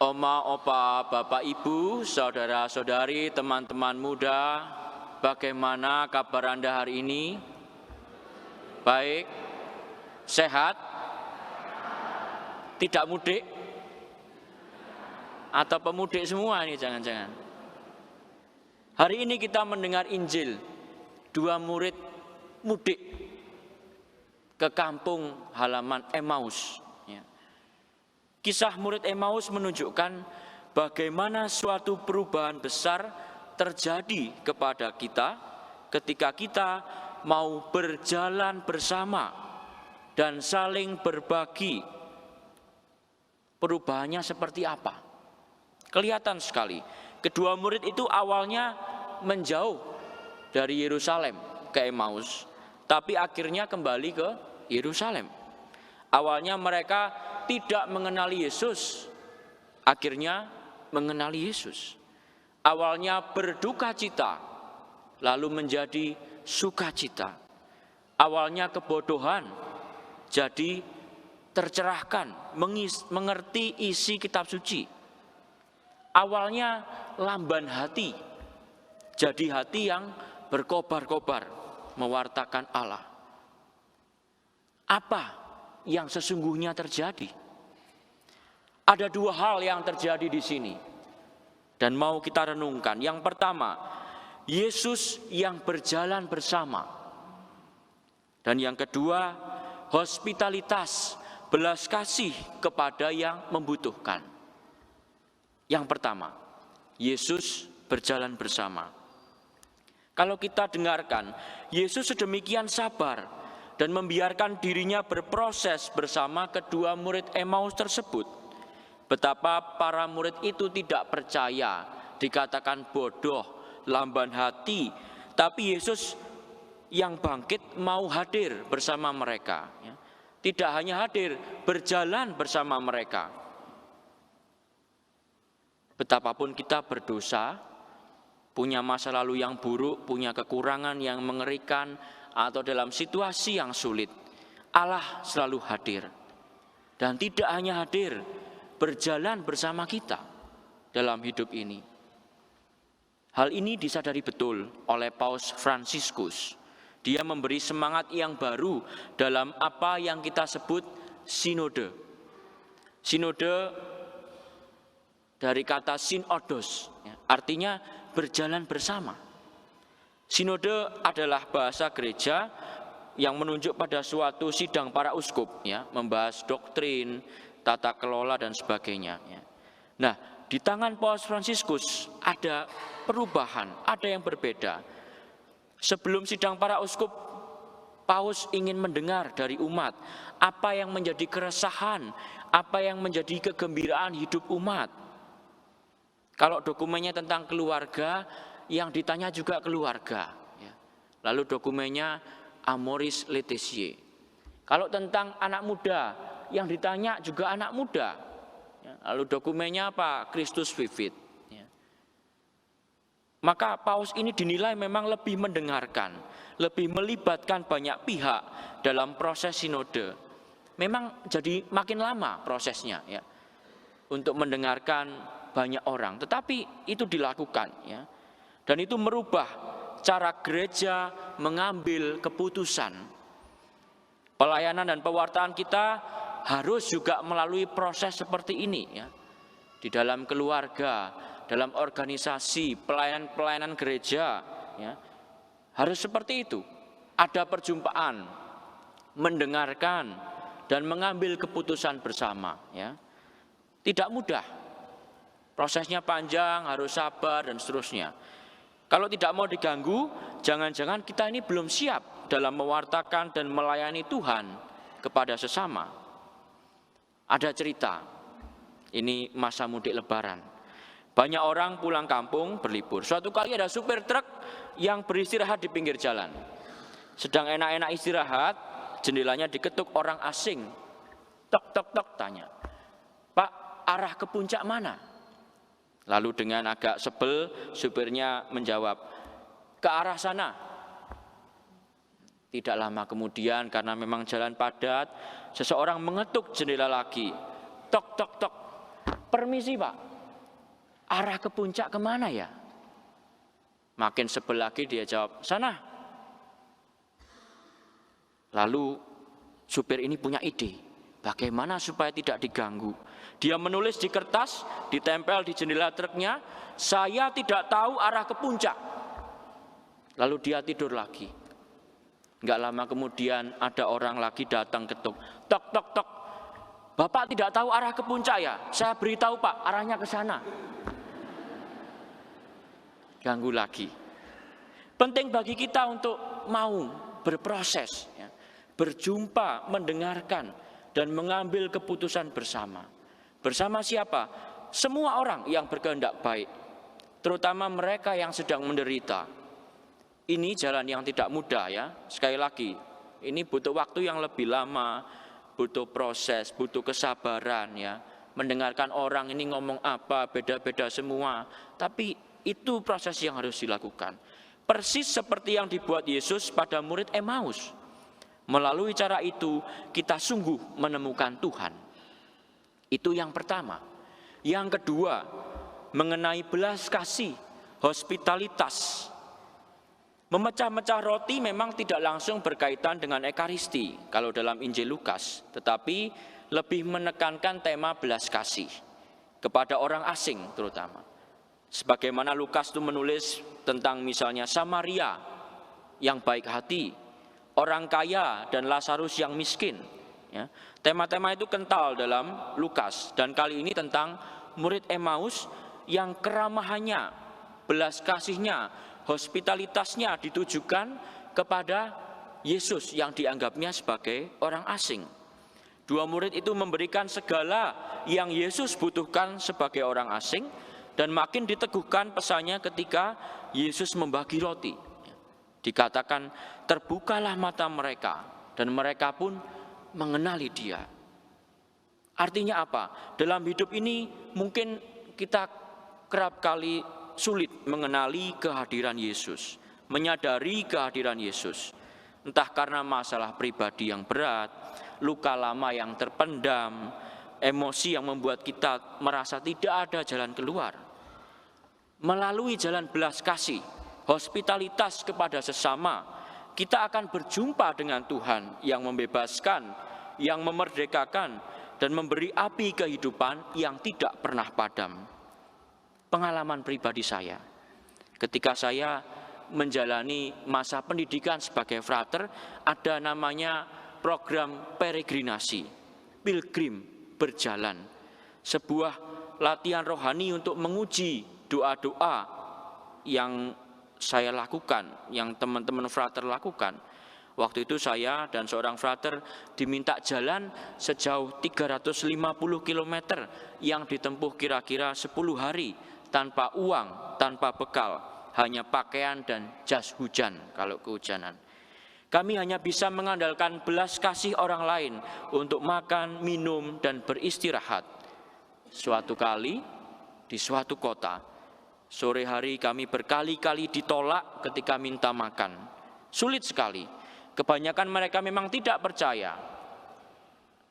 Oma, opa, bapak, ibu, saudara-saudari, teman-teman muda, bagaimana kabar Anda hari ini? Baik, sehat? Tidak mudik? Atau pemudik semua ini jangan-jangan? Hari ini kita mendengar Injil, 2 murid mudik ke kampung halaman Emmaus. Kisah murid Emmaus menunjukkan bagaimana suatu perubahan besar terjadi kepada kita ketika kita mau berjalan bersama dan saling berbagi. Perubahannya seperti apa? Kelihatan sekali. Kedua murid itu awalnya menjauh dari Yerusalem ke Emmaus, tapi akhirnya kembali ke Yerusalem. Awalnya mereka tidak mengenali Yesus, akhirnya mengenali Yesus. Awalnya berduka cita, lalu menjadi sukacita. Awalnya kebodohan, jadi tercerahkan, mengerti isi kitab suci. Awalnya lamban hati, jadi hati yang berkobar-kobar, mewartakan Allah. Apa yang sesungguhnya terjadi? Ada 2 hal yang terjadi di sini dan mau kita renungkan. Yang pertama, Yesus yang berjalan bersama. Dan yang kedua, hospitalitas, belas kasih kepada yang membutuhkan. Yang pertama, Yesus berjalan bersama. Kalau kita dengarkan, Yesus sedemikian sabar dan membiarkan dirinya berproses bersama kedua murid Emmaus tersebut. Betapa para murid itu tidak percaya, dikatakan bodoh, lamban hati, tapi Yesus yang bangkit mau hadir bersama mereka. Tidak hanya hadir, berjalan bersama mereka. Betapapun kita berdosa, punya masa lalu yang buruk, punya kekurangan yang mengerikan, atau dalam situasi yang sulit, Allah selalu hadir. Dan tidak hanya hadir, berjalan bersama kita dalam hidup ini. Hal ini disadari betul oleh Paus Fransiskus. Dia memberi semangat yang baru dalam apa yang kita sebut sinode. Sinode dari kata sinodos, artinya berjalan bersama. Sinode adalah bahasa gereja yang menunjuk pada suatu sidang para uskup, membahas doktrin, tata kelola dan sebagainya. Nah, di tangan Paus Fransiskus ada perubahan, ada yang berbeda. Sebelum sidang para uskup, Paus ingin mendengar dari umat apa yang menjadi keresahan, apa yang menjadi kegembiraan hidup umat. Kalau dokumennya tentang keluarga, yang ditanya juga keluarga. Lalu dokumennya Amoris Laetitia. Kalau tentang anak muda, yang ditanya juga anak muda. Lalu dokumennya apa? Christus Vivit. Maka Paus ini dinilai memang lebih mendengarkan, lebih melibatkan banyak pihak dalam proses sinode. Memang jadi makin lama prosesnya untuk mendengarkan banyak orang. Tetapi itu dilakukan Dan itu merubah cara gereja mengambil keputusan. Pelayanan dan pewartaan kita harus juga melalui proses seperti ini Di dalam keluarga, dalam organisasi, pelayanan gereja harus seperti itu. Ada perjumpaan, mendengarkan dan mengambil keputusan bersama Tidak mudah. Prosesnya panjang, harus sabar dan seterusnya. Kalau tidak mau diganggu, jangan-jangan kita ini belum siap dalam mewartakan dan melayani Tuhan kepada sesama. Ada cerita, ini masa mudik lebaran. Banyak orang pulang kampung berlibur. Suatu kali ada supir truk yang beristirahat di pinggir jalan. Sedang enak-enak istirahat, jendelanya diketuk orang asing. Tok, tok, tok, tanya, "Pak, arah ke puncak mana?" Lalu dengan agak sebel, supirnya menjawab, "Ke arah sana." Tidak lama kemudian, karena memang jalan padat, seseorang mengetuk jendela lagi. Tok, tok, tok. permisi Pak, arah ke puncak kemana ya? Makin sebel lagi dia jawab, sana. Lalu supir ini punya ide, bagaimana supaya tidak diganggu. Dia menulis di kertas, ditempel di jendela truknya, saya tidak tahu arah ke puncak. Lalu dia tidur lagi. Enggak lama kemudian ada orang lagi datang ketuk, tok tok tok. Bapak tidak tahu arah ke puncak ya? Saya beritahu Pak, arahnya ke sana. Ganggu lagi. Penting bagi kita untuk mau berproses, ya, berjumpa, mendengarkan, dan mengambil keputusan bersama. Bersama siapa? Semua orang yang berkehendak baik, terutama mereka yang sedang menderita. Ini jalan yang tidak mudah ya. Sekali lagi, ini butuh waktu yang lebih lama, butuh proses, butuh kesabaran ya. Mendengarkan orang ini ngomong apa, beda-beda semua. Tapi itu proses yang harus dilakukan. Persis seperti yang dibuat Yesus pada murid Emmaus. Melalui cara itu kita sungguh menemukan Tuhan. Itu yang pertama. Yang kedua, mengenai belas kasih, hospitalitas. Memecah-mecah roti memang tidak langsung berkaitan dengan Ekaristi kalau dalam Injil Lukas, tetapi lebih menekankan tema belas kasih kepada orang asing terutama. Sebagaimana Lukas itu menulis tentang misalnya Samaria yang baik hati, orang kaya dan Lazarus yang miskin. Ya. Tema-tema itu kental dalam Lukas, dan kali ini tentang murid Emmaus yang keramahannya, belas kasihnya, hospitalitasnya ditujukan kepada Yesus yang dianggapnya sebagai orang asing. Dua murid itu memberikan segala yang Yesus butuhkan sebagai orang asing, dan makin diteguhkan pesannya ketika Yesus membagi roti. Dikatakan terbukalah mata mereka dan mereka pun mengenali Dia. Artinya apa? Dalam hidup ini mungkin kita kerap kali sulit mengenali kehadiran Yesus, menyadari kehadiran Yesus. Entah karena masalah pribadi yang berat, luka lama yang terpendam, emosi yang membuat kita merasa tidak ada jalan keluar. Melalui jalan belas kasih, hospitalitas kepada sesama, kita akan berjumpa dengan Tuhan yang membebaskan, yang memerdekakan, dan memberi api kehidupan yang tidak pernah padam. Pengalaman pribadi saya, ketika saya menjalani masa pendidikan sebagai frater, ada namanya program peregrinasi, pilgrim berjalan, sebuah latihan rohani untuk menguji doa-doa yang saya lakukan, yang teman-teman frater lakukan. Waktu itu saya dan seorang frater diminta jalan sejauh 350 km yang ditempuh kira-kira 10 hari tanpa uang, tanpa bekal, hanya pakaian dan jas hujan kalau kehujanan. Kami hanya bisa mengandalkan belas kasih orang lain untuk makan, minum, dan beristirahat. Suatu kali di suatu kota, sore hari kami berkali-kali ditolak ketika minta makan. Sulit sekali. Kebanyakan mereka memang tidak percaya.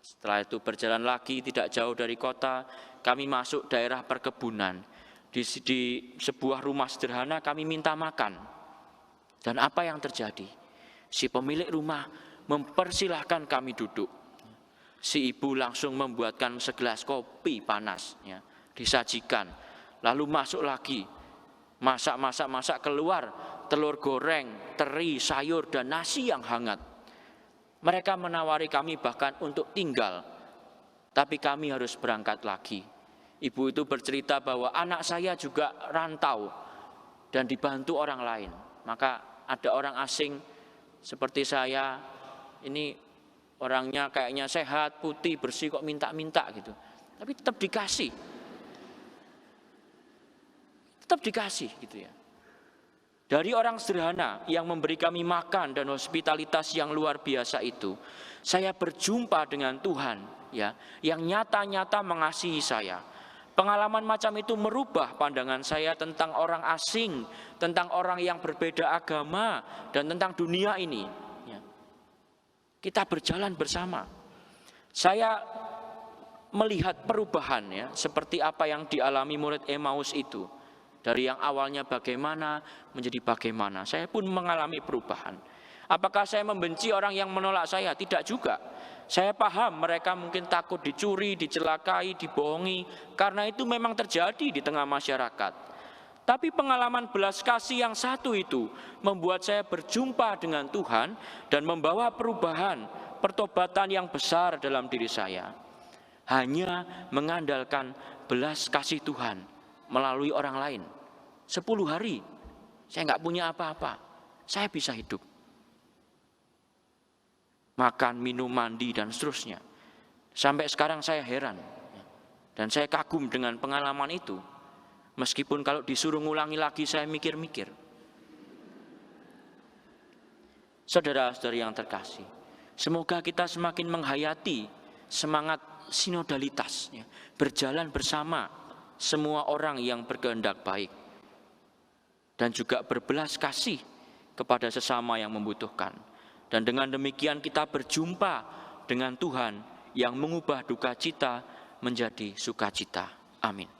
Setelah itu berjalan lagi tidak jauh dari kota, kami masuk daerah perkebunan. Di sebuah rumah sederhana kami minta makan. Dan apa yang terjadi? Si pemilik rumah mempersilahkan kami duduk. Si ibu langsung membuatkan segelas kopi panas, ya, disajikan. Lalu masuk lagi, masak keluar telur goreng, teri, sayur, dan nasi yang hangat. Mereka menawari kami bahkan untuk tinggal, tapi kami harus berangkat lagi. Ibu itu bercerita bahwa anak saya juga rantau dan dibantu orang lain. Maka ada orang asing seperti saya, ini orangnya kayaknya sehat, putih, bersih, kok minta-minta gitu. Tapi tetap dikasih. Tetap dikasih gitu ya. Dari orang sederhana yang memberi kami makan dan hospitalitas yang luar biasa itu, saya berjumpa dengan Tuhan ya, yang nyata-nyata mengasihi saya. Pengalaman macam itu merubah pandangan saya tentang orang asing, tentang orang yang berbeda agama, dan tentang dunia ini ya. Kita berjalan bersama. Saya melihat perubahan ya, seperti apa yang dialami murid Emmaus itu. Dari yang awalnya bagaimana menjadi bagaimana. Saya pun mengalami perubahan. Apakah saya membenci orang yang menolak saya? Tidak juga. Saya paham mereka mungkin takut dicuri, dicelakai, dibohongi. Karena itu memang terjadi di tengah masyarakat. Tapi pengalaman belas kasih yang satu itu membuat saya berjumpa dengan Tuhan dan membawa perubahan, pertobatan yang besar dalam diri saya. Hanya mengandalkan belas kasih Tuhan melalui orang lain. 10 hari saya nggak punya apa-apa, saya bisa hidup. Makan, minum, mandi, dan seterusnya. Sampai sekarang saya heran. Dan saya kagum dengan pengalaman itu. Meskipun kalau disuruh ngulangi lagi saya mikir-mikir. Saudara-saudari yang terkasih, semoga kita semakin menghayati semangat sinodalitas, ya, berjalan bersama semua orang yang berkehendak baik. Dan juga berbelas kasih kepada sesama yang membutuhkan. Dan dengan demikian kita berjumpa dengan Tuhan yang mengubah duka cita menjadi sukacita. Amin.